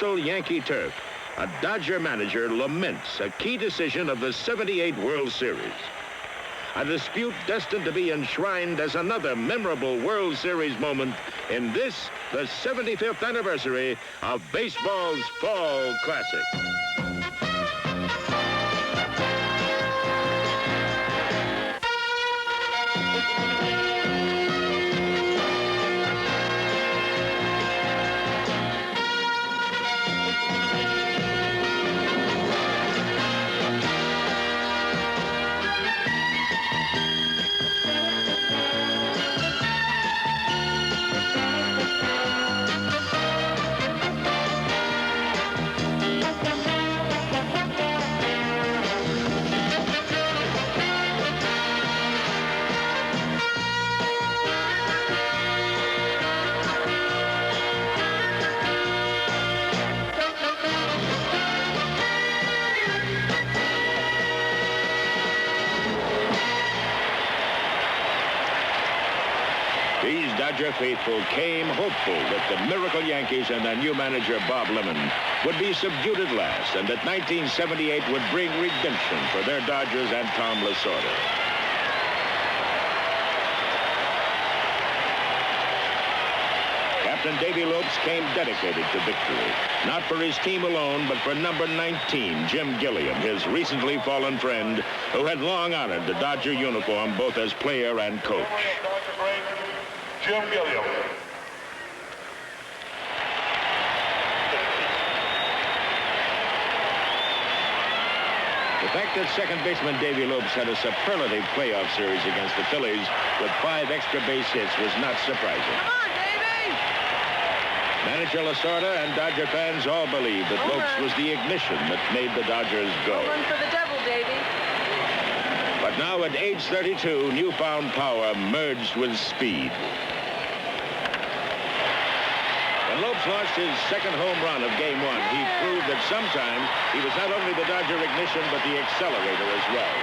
hostile Yankee turf, a Dodger manager laments a key decision of the '78 World Series. A dispute destined to be enshrined as another memorable World Series moment in this, the 75th anniversary of baseball's Fall Classic. These Dodger faithful came hopeful that the miracle Yankees and their new manager, Bob Lemon, would be subdued at last and that 1978 would bring redemption for their Dodgers and Tom Lasorda. Captain Davy Lopes came dedicated to victory, not for his team alone, but for number 19, Jim Gilliam, his recently fallen friend, who had long honored the Dodger uniform both as player and coach. Jim Gilliam. The fact that second baseman Davy Lopes had a superlative playoff series against the Phillies with 5 extra base hits was not surprising. Come on, Davy! Manager Lasorda and Dodger fans all believe that Lopes was the ignition that made the Dodgers go. Run for the devil, Davy. But now at age 32, newfound power merged with speed. When Lopes launched his second home run of Game 1, he proved that sometimes he was not only the Dodger ignition, but the accelerator as well.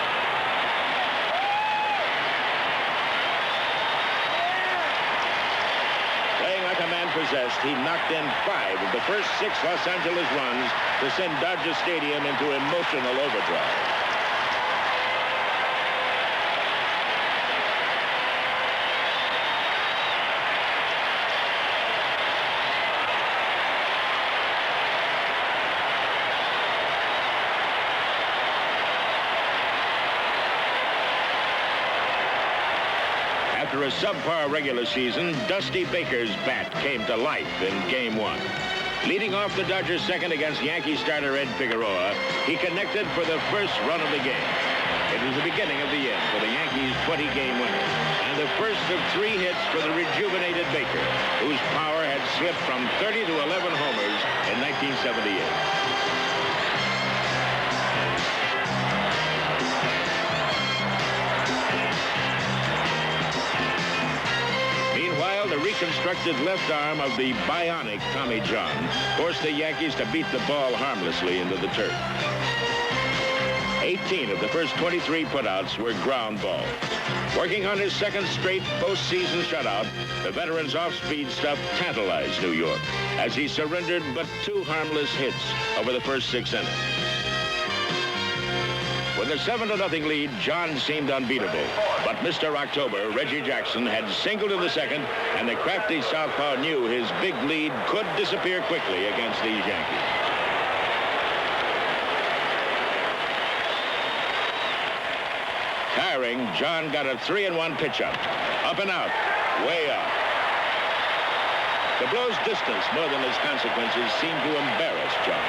Playing like a man possessed, he knocked in 5 of the first 6 Los Angeles runs to send Dodger Stadium into emotional overdrive. After a subpar regular season, Dusty Baker's bat came to life in Game 1. Leading off the Dodgers' second against Yankee starter Ed Figueroa, he connected for the first run of the game. It was the beginning of the end for the Yankees' 20-game winner, and the first of 3 hits for the rejuvenated Baker, whose power had slipped from 30 to 11 homers in 1978. The reconstructed left arm of the bionic Tommy John forced the Yankees to beat the ball harmlessly into the turf. 18 of the first 23 putouts were ground balls. Working on his second straight postseason shutout, the veteran's off-speed stuff tantalized New York as he surrendered but 2 harmless hits over the first 6 innings. With a 7-0 lead, John seemed unbeatable. But Mr. October, Reggie Jackson, had singled in the second, and the crafty southpaw knew his big lead could disappear quickly against these Yankees. Tiring, John got a 3-1 pitch up and out, way out. The blow's distance more than its consequences seemed to embarrass John.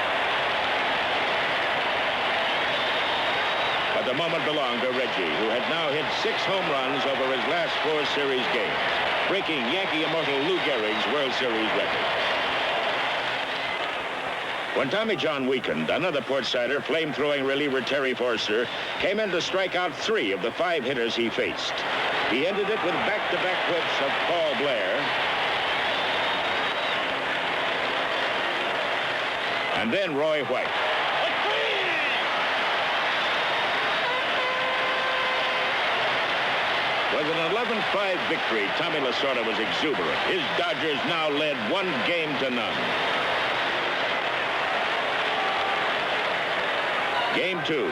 But the moment belonged to Reggie, who had now hit 6 home runs over his last 4 series games, breaking Yankee immortal Lou Gehrig's World Series record. When Tommy John weakened, another Port-Sider, flame-throwing reliever Terry Forster, came in to strike out 3 of the 5 hitters he faced. He ended it with back-to-back whips of Paul Blair and then Roy White. With an 11-5 victory, Tommy Lasorda was exuberant. His Dodgers now led 1-0. Game 2.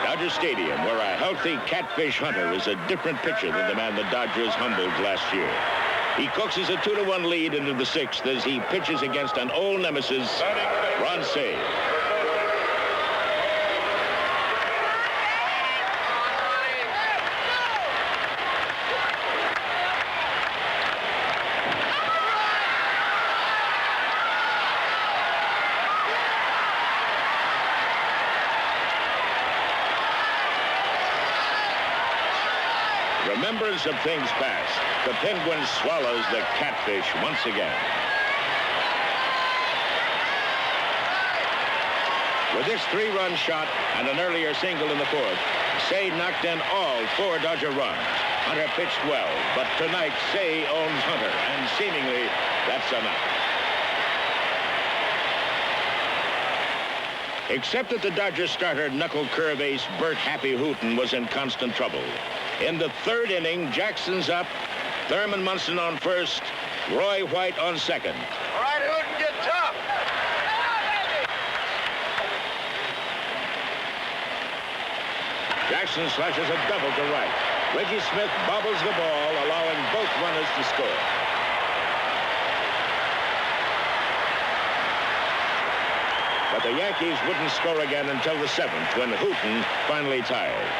Dodger Stadium, where a healthy catfish hunter is a different pitcher than the man the Dodgers humbled last year. He coaxes a 2-1 lead into the 6th as he pitches against an old nemesis, Ron Cey. Remembrance of things past. The Penguin swallows the catfish once again. With this 3-run shot and an earlier single in the 4th, Cey knocked in all 4 Dodger runs. Hunter pitched well, but tonight Cey owns Hunter, and seemingly that's enough. Except that the Dodgers starter knuckle curve ace Bert Happy Hooton was in constant trouble. In the 3rd inning, Jackson's up, Thurman Munson on first, Roy White on second. All right, Hooton, get tough. Jackson slashes a double to right. Reggie Smith bobbles the ball, allowing both runners to score. But the Yankees wouldn't score again until the 7th, when Hooton finally tires.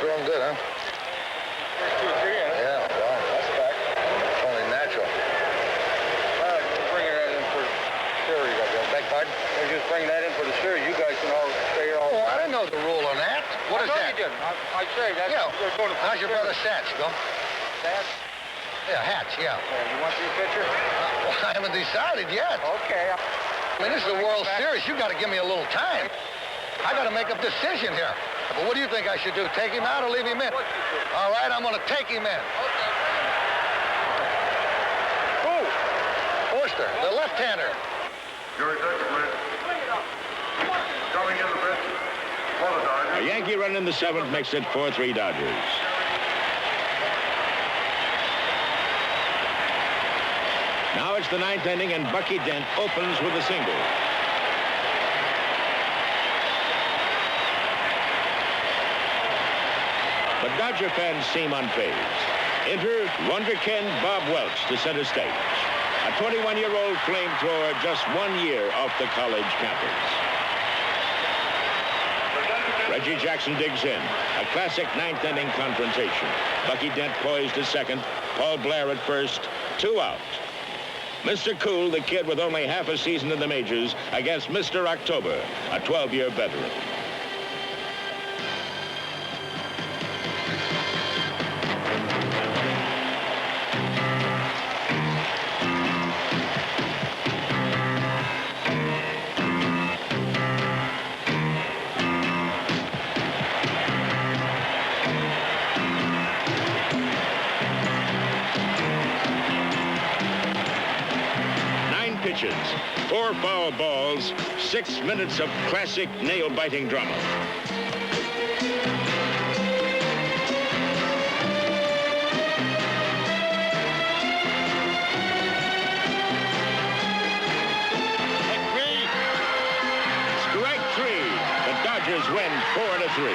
Throwing good, huh? First 2 or 3, yeah. Well, that's a fact. It's only natural. Well, you're bringing that in for series, I guess. Beg pardon? We're just bringing that in for the series. You guys can all stay here all the time. I didn't know the rule on that. What is that? You didn't. I say that's... Yeah. How's your brother Stats, go? Stats? Yeah, Hats, yeah. You want to be a pitcher? Well, I haven't decided yet. Okay. I mean, this is the World Series. You got to give me a little time. I got to make a decision here. But what do you think I should do? Take him out or leave him in? All right, I'm going to take him in. Who? Forster, the left-hander. Your second, please. Coming in the pitch for the Dodgers. A Yankee run in the 7th makes it 4-3 Dodgers. Now it's the 9th inning, and Bucky Dent opens with a single. But Dodger fans seem unfazed. Enter wunderkind Bob Welch to center stage. A 21-year-old flamethrower just 1 year off the college campus. Reggie Jackson digs in. A classic 9th inning confrontation. Bucky Dent poised at second. Paul Blair at first. 2 out. Mr. Cool, the kid with only half a season in the majors, against Mr. October, a 12-year veteran. Pitches, 4 foul balls, 6 minutes of classic nail-biting drama. Strike 3. The Dodgers win 4-3.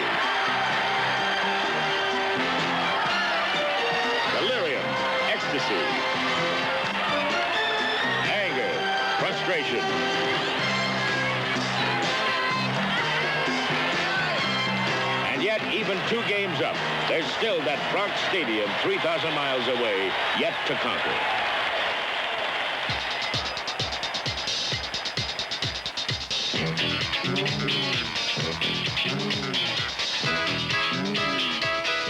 Delirium, ecstasy. Frustration. And yet, even 2 games up, there's still that Bronx Stadium 3,000 miles away, yet to conquer.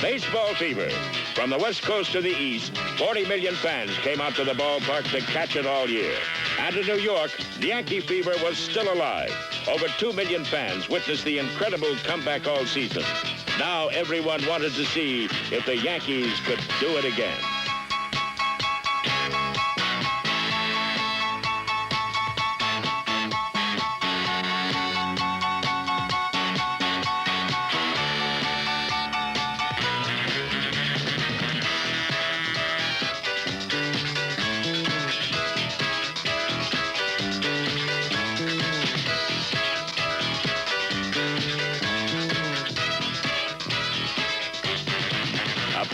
Baseball fever. From the West Coast to the East, 40 million fans came out to the ballpark to catch it all year. And in New York, the Yankee fever was still alive. Over 2 million fans witnessed the incredible comeback all season. Now everyone wanted to see if the Yankees could do it again.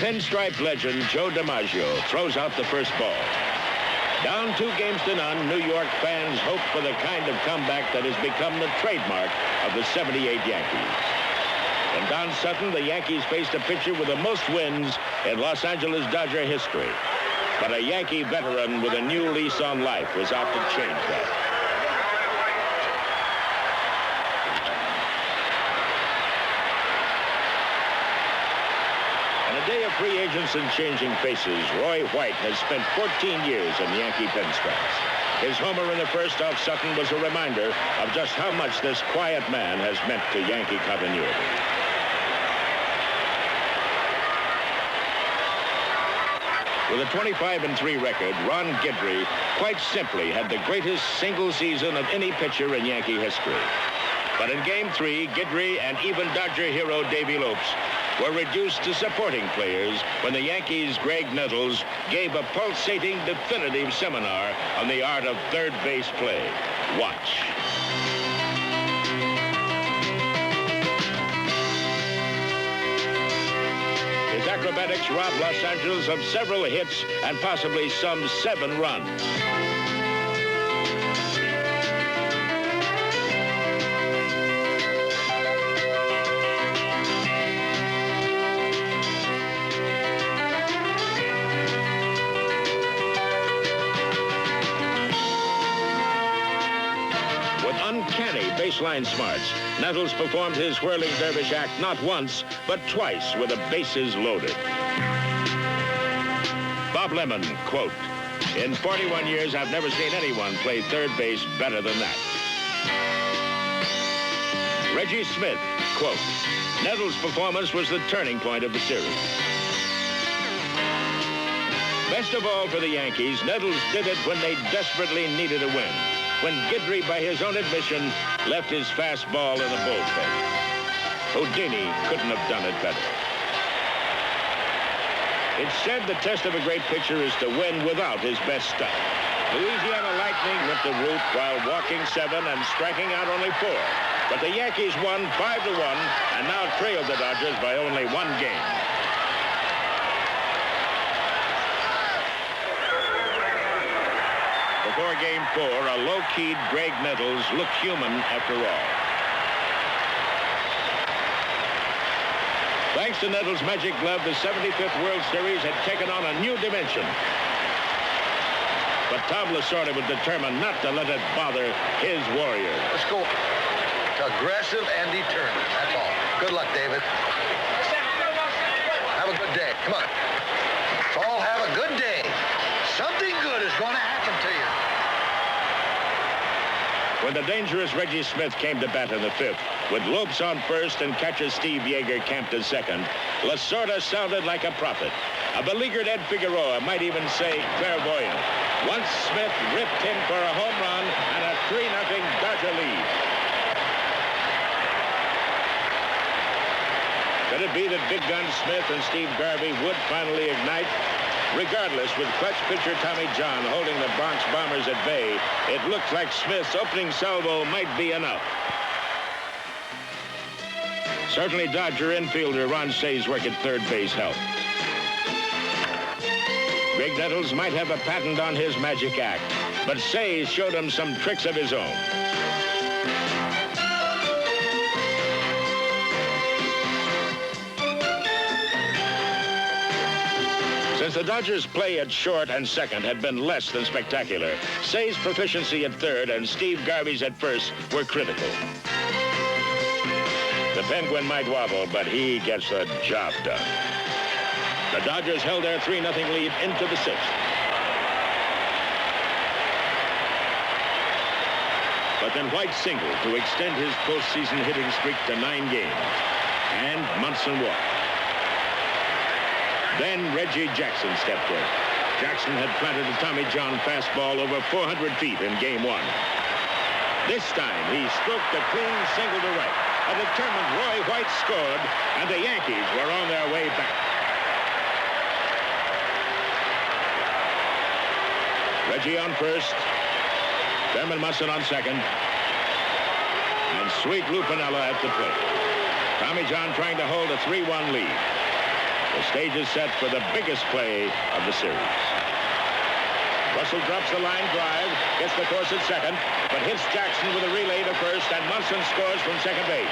pinstripe legend Joe DiMaggio throws out the first ball. Down 2-0, New York fans hope for the kind of comeback that has become the trademark of the '78 Yankees. In Don Sutton, the Yankees faced a pitcher with the most wins in Los Angeles Dodger history. But a Yankee veteran with a new lease on life was out to change that. On a day of free agents and changing faces, Roy White has spent 14 years in Yankee pinstripes. His homer in the first off Sutton was a reminder of just how much this quiet man has meant to Yankee continuity. With a 25-3 record, Ron Guidry quite simply had the greatest single season of any pitcher in Yankee history. But in Game 3, Guidry and even Dodger hero Davy Lopes were reduced to supporting players when the Yankees' Greg Nettles gave a pulsating, definitive seminar on the art of third base play. Watch. His acrobatics robbed Los Angeles of several hits and possibly some 7 runs. Uncanny baseline smarts, Nettles performed his whirling dervish act not once, but twice with the bases loaded. Bob Lemon, quote, "In 41 years, I've never seen anyone play third base better than that." Reggie Smith, quote, "Nettles' performance was the turning point of the series." Best of all for the Yankees, Nettles did it when they desperately needed a win. When Guidry, by his own admission, left his fastball in the bullpen. Houdini couldn't have done it better. It's said the test of a great pitcher is to win without his best stuff. Louisiana Lightning went the route while walking 7 and striking out only 4. But the Yankees won 5-1 and now trailed the Dodgers by only 1 game. Before Game 4, a low-keyed Greg Nettles looked human after all. Thanks to Nettles' magic glove, the 75th World Series had taken on a new dimension. But Tom Lasorda was determined not to let it bother his Warriors. Let's go. Aggressive and determined. That's all. Good luck, David. Have a good day. Come on. Let's all have a good day. Something good is going to happen to you. When the dangerous Reggie Smith came to bat in the 5th, with Lopes on first and catcher Steve Yeager camped at second, Lasorda sounded like a prophet. A beleaguered Ed Figueroa might even say clairvoyant. Once Smith ripped him for a home run and a 3-0 Dodger lead. Could it be that Big Gun Smith and Steve Garvey would finally ignite? Regardless, with clutch pitcher Tommy John holding the Bronx Bombers at bay, it looked like Smith's opening salvo might be enough. Certainly Dodger infielder Ron Say's work at third base helped. Greg Nettles might have a patent on his magic act, but Say showed him some tricks of his own. Since the Dodgers' play at short and second had been less than spectacular, Say's proficiency at third and Steve Garvey's at first were critical. The Penguin might wobble, but he gets the job done. The Dodgers held their 3-0 lead into the 6th. But then White singled to extend his postseason hitting streak to 9 games. And Munson walked. Then Reggie Jackson stepped in. Jackson had planted a Tommy John fastball over 400 feet in Game 1. This time, he stroked a clean single to right. A determined Roy White scored, and the Yankees were on their way back. Reggie on first. Thurman Munson on second. And sweet Lou Piniella at the plate. Tommy John trying to hold a 3-1 lead. The stage is set for the biggest play of the series. Russell drops the line drive, gets the course at second, but hits Jackson with a relay to first, and Munson scores from second base.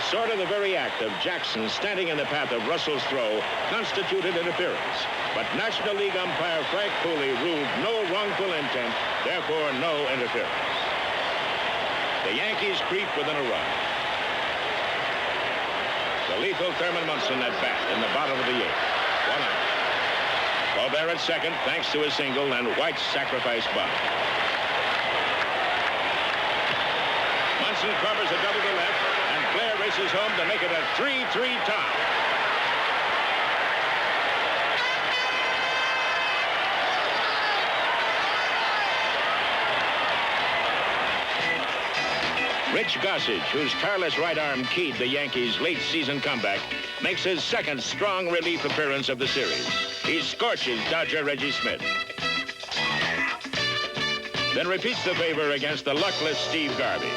Sort of the very act of Jackson standing in the path of Russell's throw constituted interference. But National League umpire Frank Cooley ruled no wrongful intent, therefore no interference. The Yankees creep within a run. The lethal Thurman Munson at bat in the bottom of the eighth. 1 out. Colbert at second, thanks to a single and White's sacrifice bunt. Munson covers a double to left. Blair races home to make it a 3-3 tie. Rich Gossage, whose tireless right arm keyed the Yankees' late season comeback, makes his second strong relief appearance of the series. He scorches Dodger Reggie Smith. Then repeats the favor against the luckless Steve Garvey.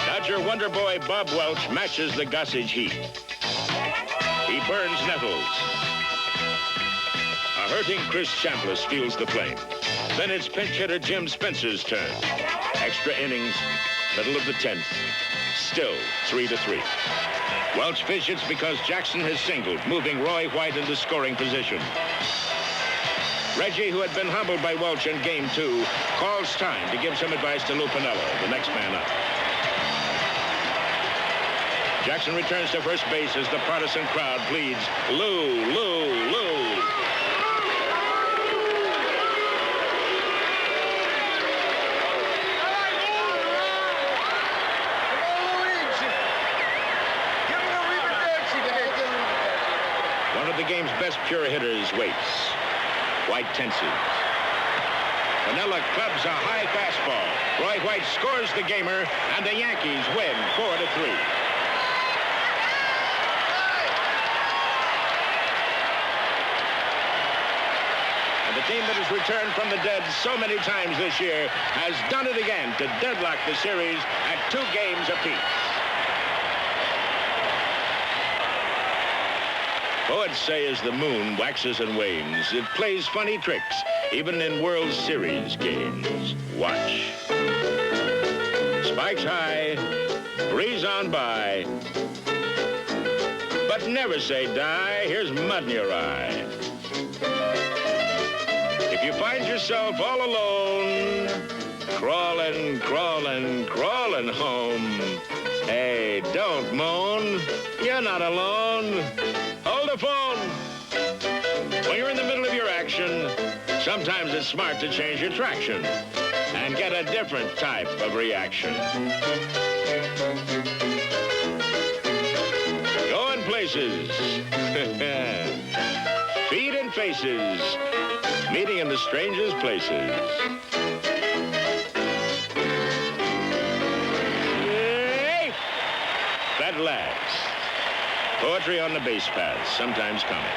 Dodger wonder boy Bob Welch matches the Gossage heat. He burns Nettles. A hurting Chris Chambliss feels the flame. Then it's pinch hitter Jim Spencer's turn. Extra innings, middle of the 10th. Still 3-3. Welch fidgets because Jackson has singled, moving Roy White into scoring position. Reggie, who had been humbled by Welch in Game 2, calls time to give some advice to Lou Piniella, the next man up. Jackson returns to first base as the partisan crowd pleads, Lou, Lou, Lou. One of the game's best pure hitters waits. White tenses. Piniella clubs a high fastball. Roy White scores the gamer, and the Yankees win 4-3. The team that has returned from the dead so many times this year has done it again to deadlock the series at 2 games apiece. Poets say as the moon waxes and wanes, it plays funny tricks, even in World Series games. Watch. Spikes high, breeze on by, but never say die, here's mud in your eye. If you find yourself all alone, crawling, crawling, crawling home, hey, don't moan, you're not alone. Hold the phone. When you're in the middle of your action, sometimes it's smart to change your traction and get a different type of reaction. Going places. Feet and faces. Meeting in the strangest places. lads. Poetry on the base paths, sometimes comic.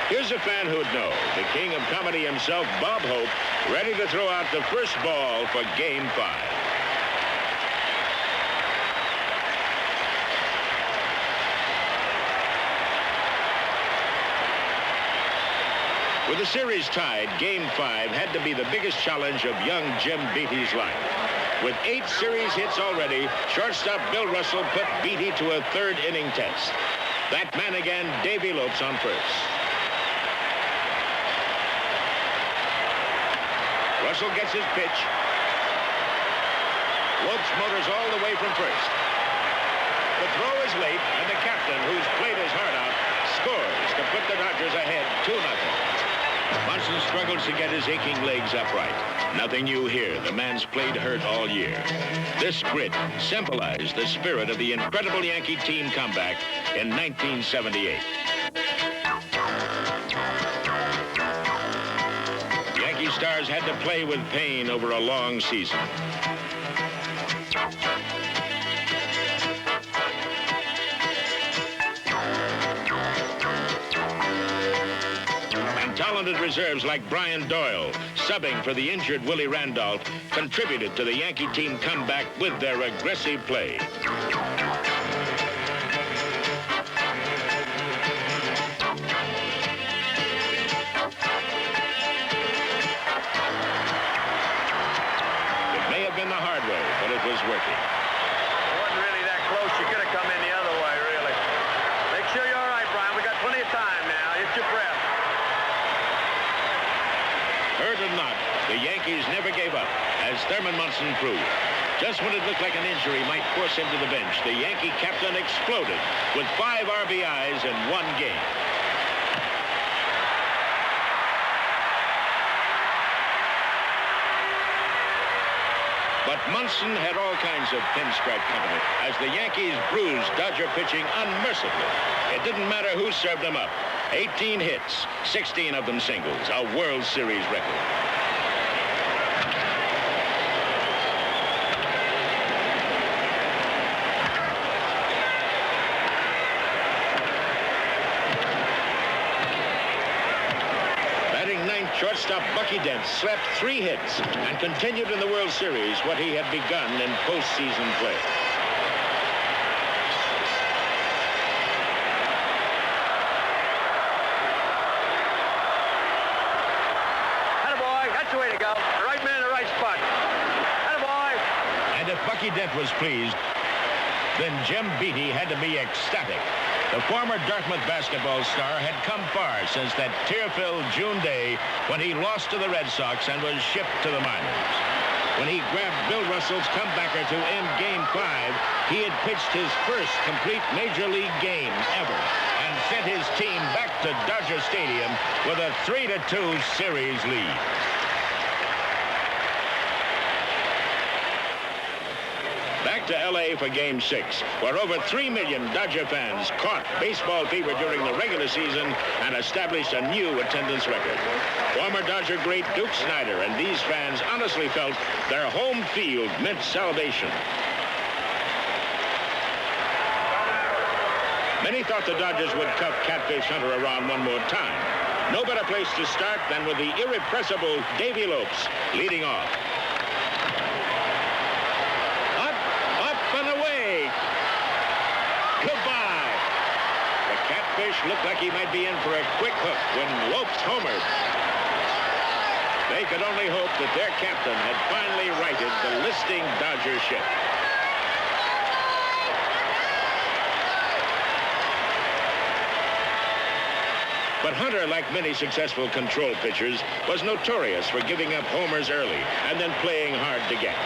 Here's a fan who'd know. The king of comedy himself, Bob Hope, ready to throw out the first ball for Game 5. With the series tied, Game 5 had to be the biggest challenge of young Jim Beatty's life. With 8 series hits already, shortstop Bill Russell put Beatty to a third-inning test. That man again, Davy Lopes on first. Russell gets his pitch. Lopes motors all the way from first. The throw is late, and the captain, who's played his heart out, scores to put the Dodgers ahead 2-0. Munson struggles to get his aching legs upright. Nothing new here. The man's played hurt all year. This grit symbolized the spirit of the incredible Yankee team comeback in 1978. Yankee stars had to play with pain over a long season. Talented reserves like Brian Doyle, subbing for the injured Willie Randolph, contributed to the Yankee team comeback with their aggressive play. It may have been the hard way, but it was working. It wasn't really that close. You could have come in the other way, really. Make sure you're all right, Brian. We got plenty of time now. Hit your breath. Hurt or not, the Yankees never gave up, as Thurman Munson proved. Just when it looked like an injury might force him to the bench, the Yankee captain exploded with 5 RBIs in 1 game. But Munson had all kinds of pinstripe company as the Yankees bruised Dodger pitching unmercifully. It didn't matter who served them up. 18 hits, 16 of them singles, a World Series record. Batting ninth, shortstop Bucky Dent slapped 3 hits and continued in the World Series what he had begun in postseason play. Bucky Dent was pleased, then Jim Beatty had to be ecstatic. The former Dartmouth basketball star had come far since that tear-filled June day when he lost to the Red Sox and was shipped to the minors. When he grabbed Bill Russell's comebacker to end Game 5, he had pitched his first complete Major League game ever and sent his team back to Dodger Stadium with a 3-2 series lead. Back to L.A. for Game 6, where over 3 million Dodger fans caught baseball fever during the regular season and established a new attendance record. Former Dodger great Duke Snider and these fans honestly felt their home field meant salvation. Many thought the Dodgers would cuff Catfish Hunter around one more time. No better place to start than with the irrepressible Davy Lopes leading off. Goodbye. The Catfish looked like he might be in for a quick hook when Lopes homered. They could only hope that their captain had finally righted the listing Dodger ship. But Hunter, like many successful control pitchers, was notorious for giving up homers early and then playing hard to get.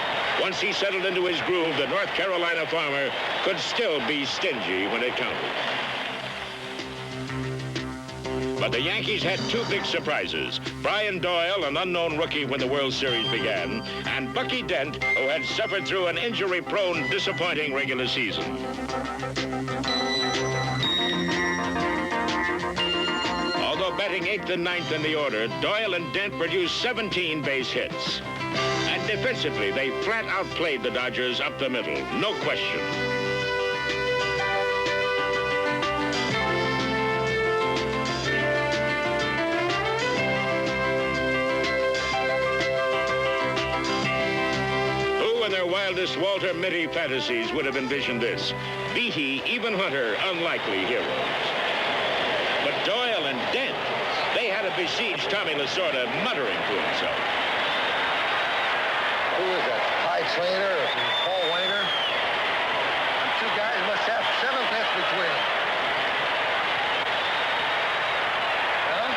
Once he settled into his groove, the North Carolina farmer could still be stingy when it counted. But the Yankees had 2 big surprises. Brian Doyle, an unknown rookie when the World Series began, and Bucky Dent, who had suffered through an injury-prone, disappointing regular season. Although batting 8th and 9th in the order, Doyle and Dent produced 17 base hits. And defensively, they flat outplayed the Dodgers up the middle, no question. wildest Walter Mitty fantasies would have envisioned this. Beatty, even Hunter, unlikely heroes. But Doyle and Dent, they had to besiege Tommy Lasorda, muttering to himself. Who is that? Ty Slater or Paul Wanger? Them two guys must have 7 pets between them. Huh?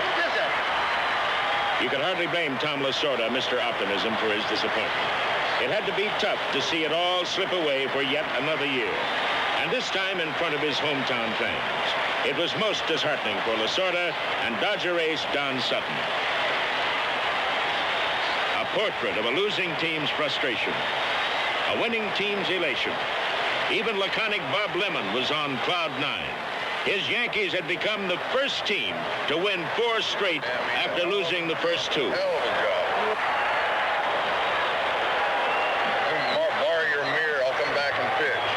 Who did that? You could hardly blame Tom Lasorda, Mr. Optimism, for his disappointment. It had to be tough to see it all slip away for yet another year. And this time in front of his hometown fans. It was most disheartening for Lasorda and Dodger ace Don Sutton. A portrait of a losing team's frustration, a winning team's elation. Even laconic Bob Lemon was on cloud 9. His Yankees had become the first team to win 4 straight after losing the first 2. Hell of a job. Borrow your mirror. I'll come back and pitch.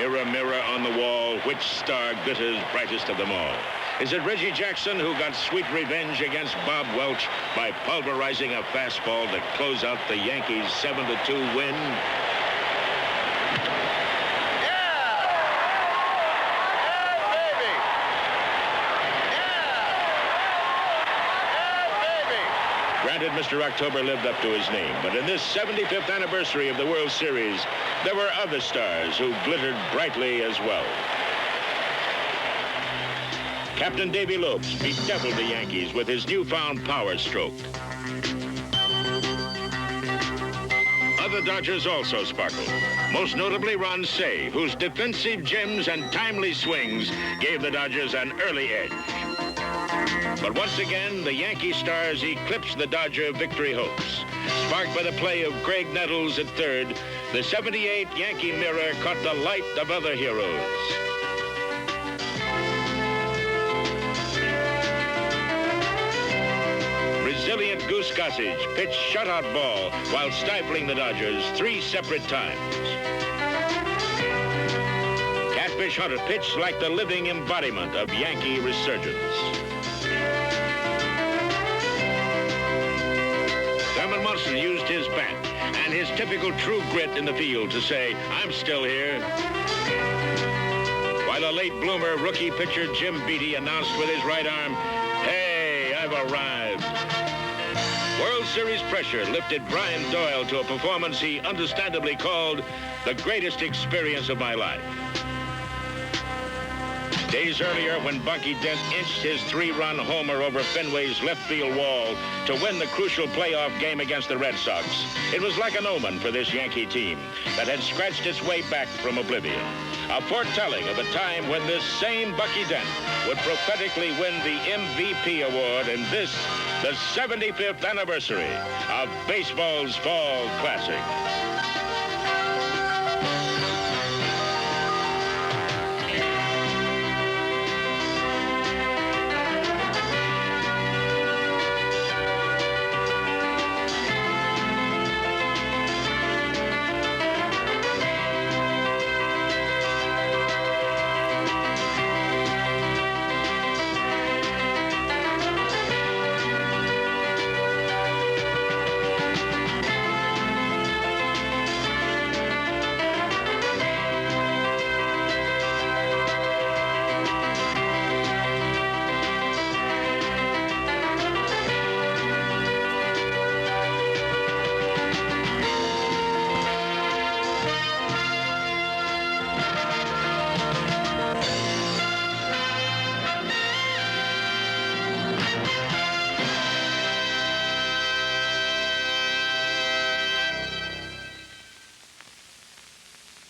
Mirror, mirror on the wall, which star glitters brightest of them all? Is it Reggie Jackson who got sweet revenge against Bob Welch by pulverizing a fastball to close out the Yankees' 7-2 win? Granted, Mr. October lived up to his name, but in this 75th anniversary of the World Series, there were other stars who glittered brightly as well. Captain Davy Lopes bedeviled the Yankees with his newfound power stroke. Other Dodgers also sparkled, most notably Ron Cey, whose defensive gems and timely swings gave the Dodgers an early edge. But once again, the Yankee stars eclipsed the Dodger victory hopes. Sparked by the play of Greg Nettles at third, the 78 Yankee mirror caught the light of other heroes. Resilient Goose Gossage pitched shutout ball while stifling the Dodgers 3 separate times. Catfish Hunter pitched like the living embodiment of Yankee resurgence. Munson used his bat and his typical true grit in the field to say, "I'm still here." While a late bloomer rookie pitcher Jim Beatty announced with his right arm, "Hey, I've arrived." World Series pressure lifted Brian Doyle to a performance he understandably called the greatest experience of my life. Days earlier, when Bunky Dent inched his 3-run homer over Fenway's left field wall to win the crucial playoff game against the Red Sox, it was like an omen for this Yankee team that had scratched its way back from oblivion. A foretelling of a time when this same Bucky Dent would prophetically win the MVP award in this, the 75th anniversary of baseball's Fall Classic.